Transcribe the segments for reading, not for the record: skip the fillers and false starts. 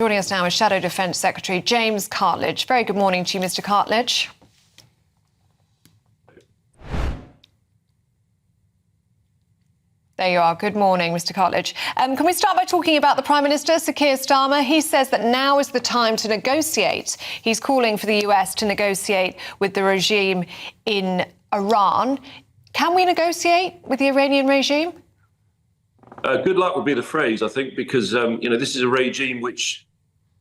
joining us now is Shadow Defence Secretary James Cartledge. Very good morning to you, Mr. Cartledge. There you are. Good morning, Mr. Cartledge. Can we start by talking about the Prime Minister, Sir Keir Starmer? He says that now is the time to negotiate. He's calling for the US to negotiate with the regime in Iran. Can we negotiate with the Iranian regime? Good luck would be the phrase, I think, because, this is a regime which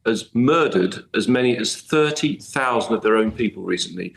has murdered as many as 30,000 of their own people recently.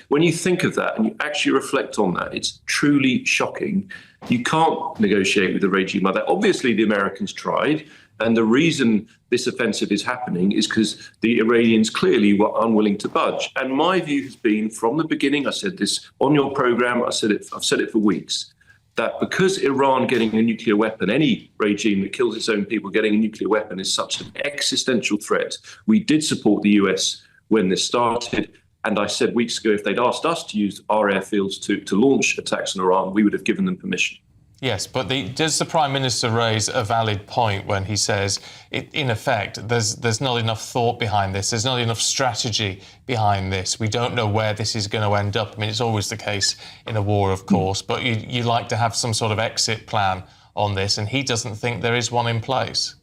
When you think of that and you actually reflect on that, it's truly shocking. You can't negotiate with a regime like that. Obviously, the Americans tried. And the reason this offensive is happening is because the Iranians clearly were unwilling to budge. And my view has been from the beginning, I said this on your program, I've said it for weeks, that because Iran getting a nuclear weapon, any regime that kills its own people getting a nuclear weapon is such an existential threat. We did support the US when this started. And I said weeks ago, if they'd asked us to use our airfields to launch attacks on Iran, we would have given them permission. Yes, but does the Prime Minister raise a valid point when he says, in effect, there's not enough thought behind this, there's not enough strategy behind this, we don't know where this is going to end up? I mean, it's always the case in a war, of course, but you like to have some sort of exit plan on this, and he doesn't think there is one in place.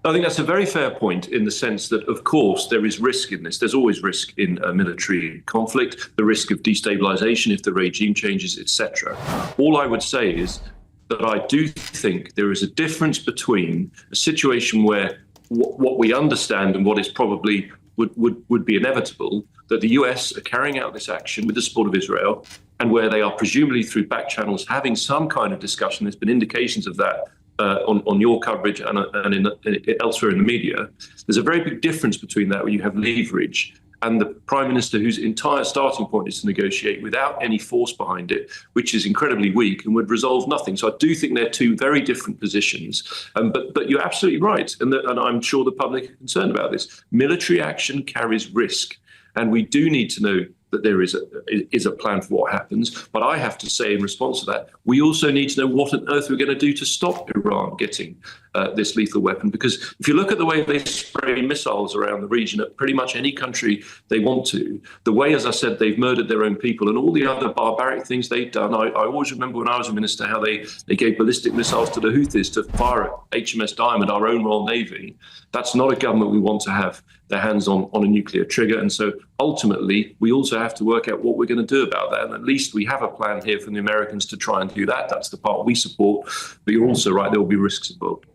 I think that's a very fair point in the sense that, of course, there is risk in this. There's always risk in a military conflict, the risk of destabilization if the regime changes, etc. All I would say is that I do think there is a difference between a situation where what we understand and what is probably would be inevitable, that the US are carrying out this action with the support of Israel, and where they are presumably through back channels having some kind of discussion. There's been indications of that on your coverage and elsewhere in the media. There's a very big difference between that, where you have leverage, and the Prime Minister whose entire starting point is to negotiate without any force behind it, which is incredibly weak and would resolve nothing. So I do think they're two very different positions. But you're absolutely right, and I'm sure the public are concerned about this. Military action carries risk, and we do need to know that there is a plan for what happens. But I have to say, in response to that, we also need to know what on earth we're going to do to stop Iran getting this lethal weapon. Because if you look at the way they spray missiles around the region at pretty much any country they want to, the way, as I said, they've murdered their own people and all the other barbaric things they've done. I always remember when I was a minister how they gave ballistic missiles to the Houthis to fire at HMS Diamond, our own Royal Navy. That's not a government we want to have their hands on a nuclear trigger. And so ultimately, we also have to work out what we're going to do about that. And at least we have a plan here from the Americans to try and do that. That's the part we support. But you're also right, there will be risks involved.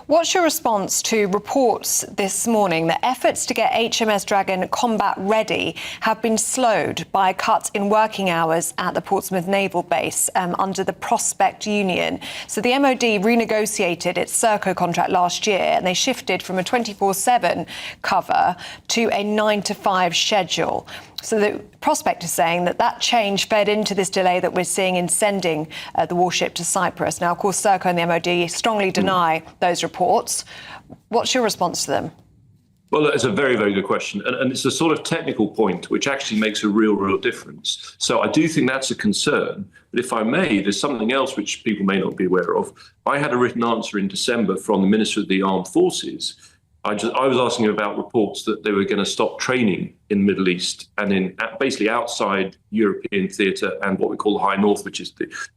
What's your response to reports this morning that efforts to get HMS Dragon combat ready have been slowed by a cut in working hours at the Portsmouth Naval Base under the Prospect Union? So the MOD renegotiated its Serco contract last year, and they shifted from a 24/7 cover to a 9-to-5 schedule. So the Prospect is saying that change fed into this delay that we're seeing in sending the warship to Cyprus. Now, of course, Serco and the MOD strongly deny those reports. What's your response to them? Well, it's a very, very good question. And it's a sort of technical point which actually makes a real difference. So I do think that's a concern. But if I may, there's something else which people may not be aware of. I had a written answer in December from the Minister of the Armed Forces. I was asking him about reports that they were going to stop training in the Middle East and in basically outside European theatre and what we call the High North, which is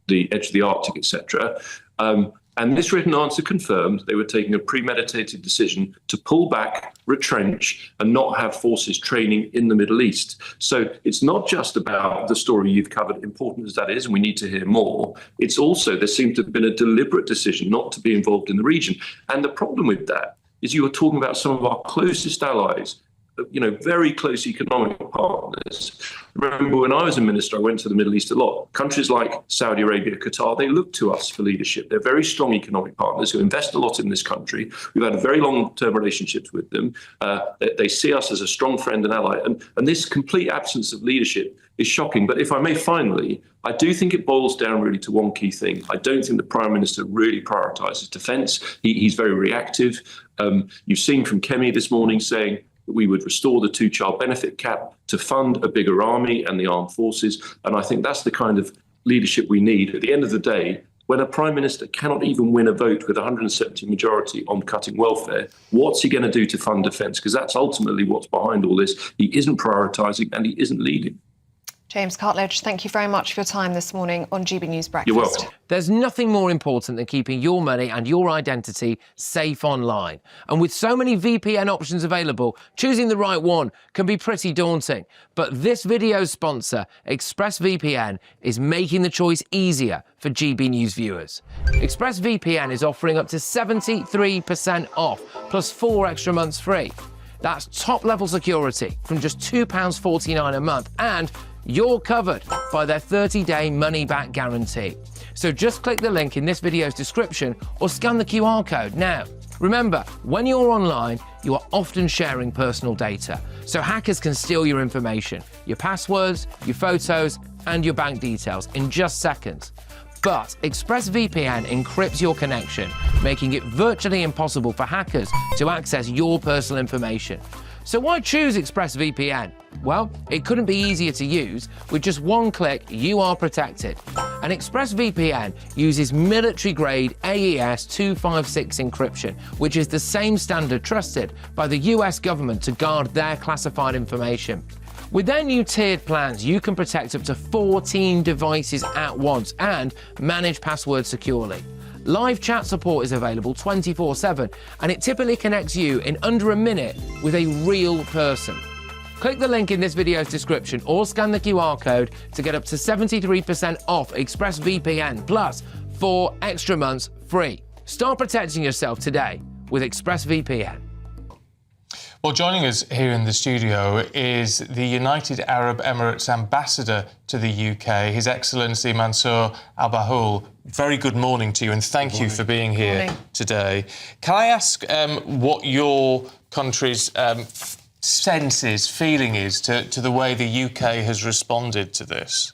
the edge of the Arctic, etc. And this written answer confirmed they were taking a premeditated decision to pull back, retrench, and not have forces training in the Middle East. So it's not just about the story you've covered, important as that is, and we need to hear more. It's also, there seemed to have been a deliberate decision not to be involved in the region. And the problem with that is you are talking about some of our closest allies, very close economic partners. Remember, when I was a minister, I went to the Middle East a lot. Countries like Saudi Arabia, Qatar, they look to us for leadership. They're very strong economic partners who invest a lot in this country. We've had very long-term relationships with them. They see us as a strong friend and ally. And this complete absence of leadership is shocking. But if I may, finally, I do think it boils down really to one key thing. I don't think the Prime Minister really prioritises defence. He's very reactive. You've seen from Kemi this morning saying that we would restore the 2-child benefit cap to fund a bigger army and the armed forces. And I think that's the kind of leadership we need. At the end of the day, when a Prime Minister cannot even win a vote with 170 majority on cutting welfare, what's he going to do to fund defence? Because that's ultimately what's behind all this. He isn't prioritising and he isn't leading. James Cartledge, thank you very much for your time this morning on GB News Breakfast. You're welcome. There's nothing more important than keeping your money and your identity safe online. And with so many VPN options available, choosing the right one can be pretty daunting. But this video's sponsor, ExpressVPN, is making the choice easier for GB News viewers. ExpressVPN is offering up to 73% off, plus 4 extra months free. That's top-level security from just £2.49 a month, and you're covered by their 30-day money-back guarantee. So just click the link in this video's description or scan the QR code now. Remember, when you're online, you are often sharing personal data, so hackers can steal your information, your passwords, your photos, and your bank details in just seconds. But ExpressVPN encrypts your connection, making it virtually impossible for hackers to access your personal information. So why choose ExpressVPN? Well, it couldn't be easier to use. With just one click, you are protected. And ExpressVPN uses military-grade AES 256 encryption, which is the same standard trusted by the US government to guard their classified information. With their new tiered plans, you can protect up to 14 devices at once and manage passwords securely. Live chat support is available 24/7, and it typically connects you in under a minute with a real person. Click the link in this video's description or scan the QR code to get up to 73% off ExpressVPN plus 4 extra months free. Start protecting yourself today with ExpressVPN. Well, joining us here in the studio is the United Arab Emirates Ambassador to the UK, His Excellency Mansoor Abulhoul. Very good morning to you, and thank you for being here today. Can I ask what your country's feeling is to the way the UK has responded to this?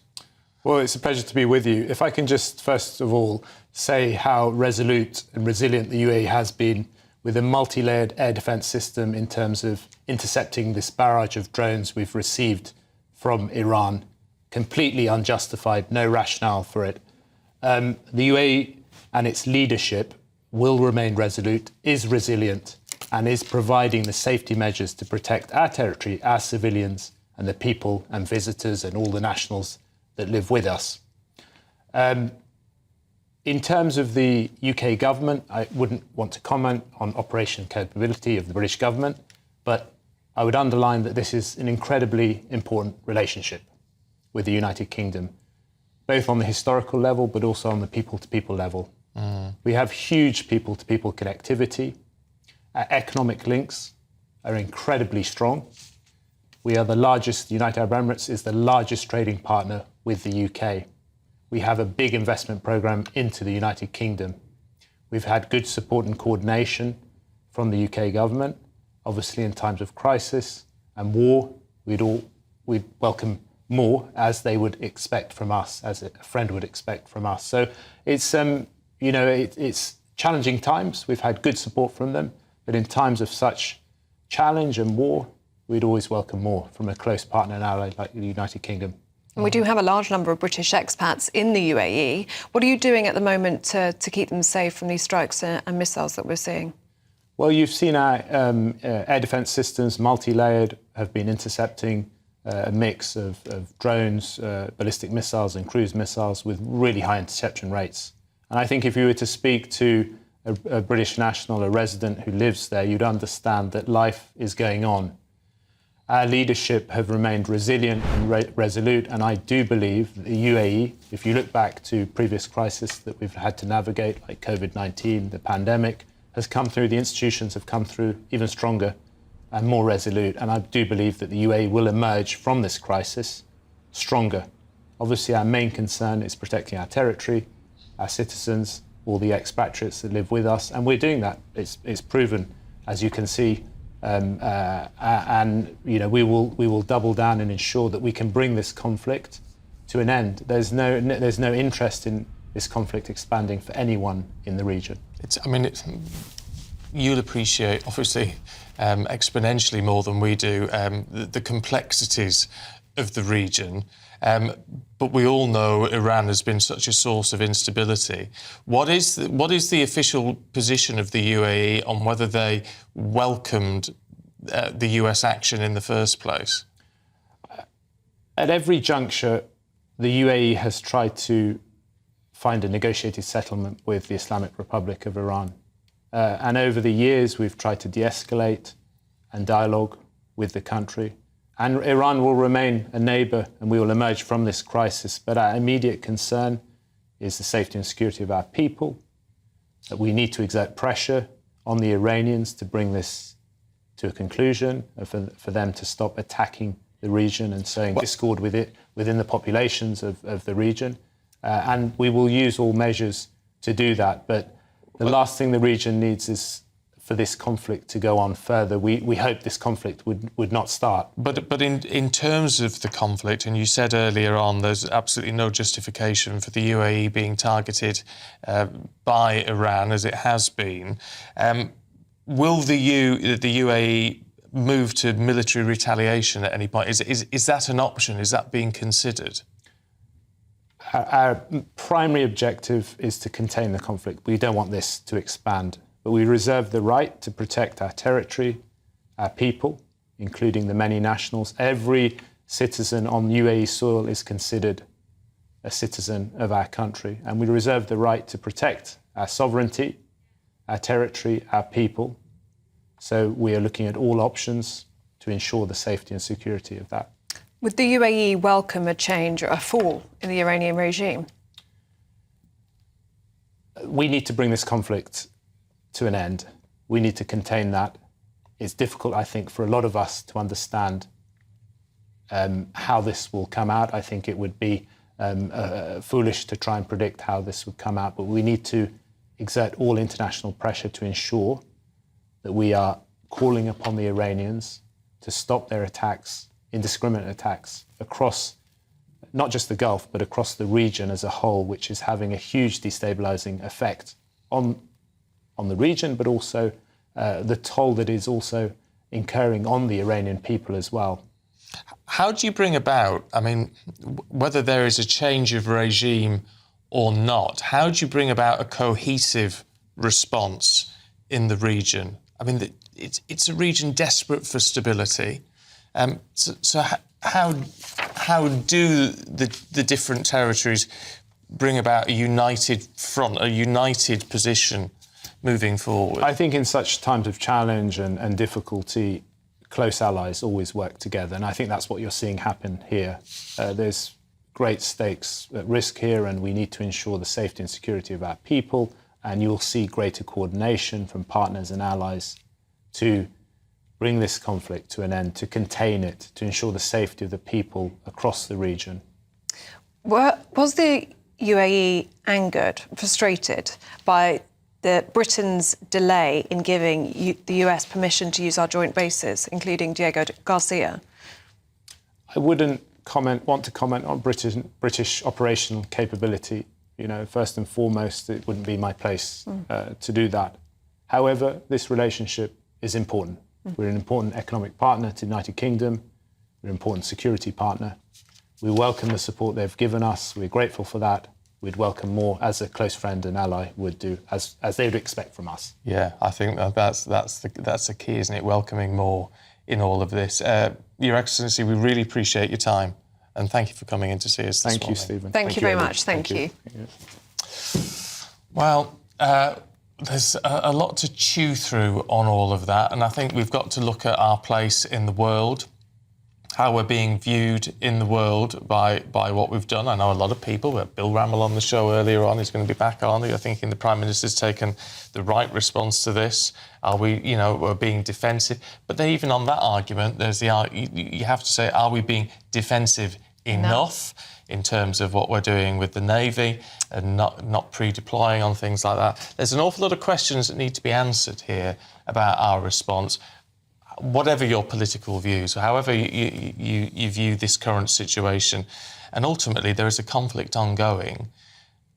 Well, it's a pleasure to be with you. If I can just, first of all, say how resolute and resilient the UAE has been with a multi-layered air defence system in terms of intercepting this barrage of drones we've received from Iran. Completely unjustified, no rationale for it. The UAE and its leadership will remain resolute, is resilient, and is providing the safety measures to protect our territory, our civilians, and the people and visitors and all the nationals that live with us. In terms of the UK government, I wouldn't want to comment on operation capability of the British government, but I would underline that this is an incredibly important relationship with the United Kingdom, both on the historical level, but also on the people-to-people level. We have huge people-to-people connectivity. Our economic links are incredibly strong. We are the largest, the United Arab Emirates is the largest trading partner with the UK. We have a big investment programme into the United Kingdom. We've had good support and coordination from the UK government. Obviously, in times of crisis and war, we'd welcome more, as they would expect from us, as a friend would expect from us. So it's it's challenging times. We've had good support from them, but in times of such challenge and war, we'd always welcome more from a close partner and ally like the United Kingdom. And we do have a large number of British expats in the UAE. What are you doing at the moment to keep them safe from these strikes and missiles that we're seeing? Well, you've seen our air defence systems, multi-layered, have been intercepting a mix of drones, ballistic missiles and cruise missiles with really high interception rates. And I think if you were to speak to a British national, a resident who lives there, you'd understand that life is going on. Our leadership have remained resilient and resolute, and I do believe that the UAE, if you look back to previous crises that we've had to navigate, like COVID-19, the pandemic, has come through, the institutions have come through even stronger and more resolute, and I do believe that the UAE will emerge from this crisis stronger. Obviously, our main concern is protecting our territory, our citizens, all the expatriates that live with us, and we're doing that. It's proven, as you can see. And we will double down and ensure that we can bring this conflict to an end. There's no interest in this conflict expanding for anyone in the region. You'll appreciate, obviously, exponentially more than we do, the complexities of the region, but we all know Iran has been such a source of instability. What is the official position of the UAE on whether they welcomed the US action in the first place? At every juncture, the UAE has tried to find a negotiated settlement with the Islamic Republic of Iran. And over the years, we've tried to de-escalate and dialogue with the country. And Iran will remain a neighbour and we will emerge from this crisis. But our immediate concern is the safety and security of our people, that we need to exert pressure on the Iranians to bring this to a conclusion, for them to stop attacking the region and sowing discord with it within the populations of the region. And we will use all measures to do that. But the last thing the region needs is for this conflict to go on further. We hope this conflict would not start. But in terms of the conflict, and you said earlier on, there's absolutely no justification for the UAE being targeted by Iran as it has been. Will the UAE move to military retaliation at any point? Is that an option? Is that being considered? Our primary objective is to contain the conflict. We don't want this to expand. But we reserve the right to protect our territory, our people, including the many nationals. Every citizen on UAE soil is considered a citizen of our country. And we reserve the right to protect our sovereignty, our territory, our people. So we are looking at all options to ensure the safety and security of that. Would the UAE welcome a change or a fall in the Iranian regime? We need to bring this conflict to an end. We need to contain that. It's difficult, I think, for a lot of us to understand how this will come out. I think it would be foolish to try and predict how this would come out, but we need to exert all international pressure to ensure that we are calling upon the Iranians to stop their attacks, indiscriminate attacks, across not just the Gulf, but across the region as a whole, which is having a huge destabilizing effect on the region, but also the toll that is also incurring on the Iranian people as well. How do you bring about, I mean, whether there is a change of regime or not, how do you bring about a cohesive response in the region? I mean, it's a region desperate for stability. So how do the different territories bring about a united front, a united position moving forward? I think in such times of challenge and difficulty, close allies always work together. And I think that's what you're seeing happen here. There's great stakes at risk here, and we need to ensure the safety and security of our people. And you'll see greater coordination from partners and allies to bring this conflict to an end, to contain it, to ensure the safety of the people across the region. Was the UAE angered, frustrated by Britain's delay in giving the US permission to use our joint bases, including Diego Garcia? I wouldn't want to comment on British operational capability. You know, first and foremost, it wouldn't be my place to do that. However, this relationship is important. We're an important economic partner to the United Kingdom. We're an important security partner. We welcome the support they've given us. We're grateful for that. We'd welcome more, as a close friend and ally would do, as they would expect from us. Yeah, I think that's the key, isn't it? Welcoming more in all of this. Your Excellency, we really appreciate your time, and thank you for coming in to see us this morning. Thank you, Stephen. Thank you very much. Thank you. Well, there's a lot to chew through on all of that, and I think we've got to look at our place in the world, how we're being viewed in the world by what we've done. I know a lot of people, we had Bill Rammell on the show earlier on, he's going to be back on. I think the Prime Minister's taken the right response to this. Are we, we're being defensive? But then even on that argument, there's you have to say, are we being defensive enough in terms of what we're doing with the Navy and not pre-deploying on things like that? There's an awful lot of questions that need to be answered here about our response. Whatever your political views, however you view this current situation, and ultimately there is a conflict ongoing,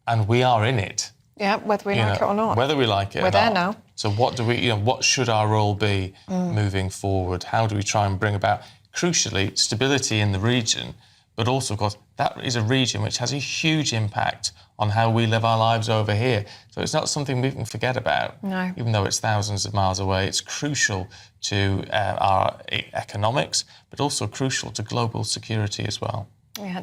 and we are in it. Yeah, whether we like it or not. Whether we like it or not. We're there now. So what do we, what should our role be moving forward? How do we try and bring about crucially, stability in the region, but also, of course, that is a region which has a huge impact on how we live our lives over here. So it's not something we can forget about. No. Even though it's thousands of miles away, it's crucial to our economics, but also crucial to global security as well. Yeah,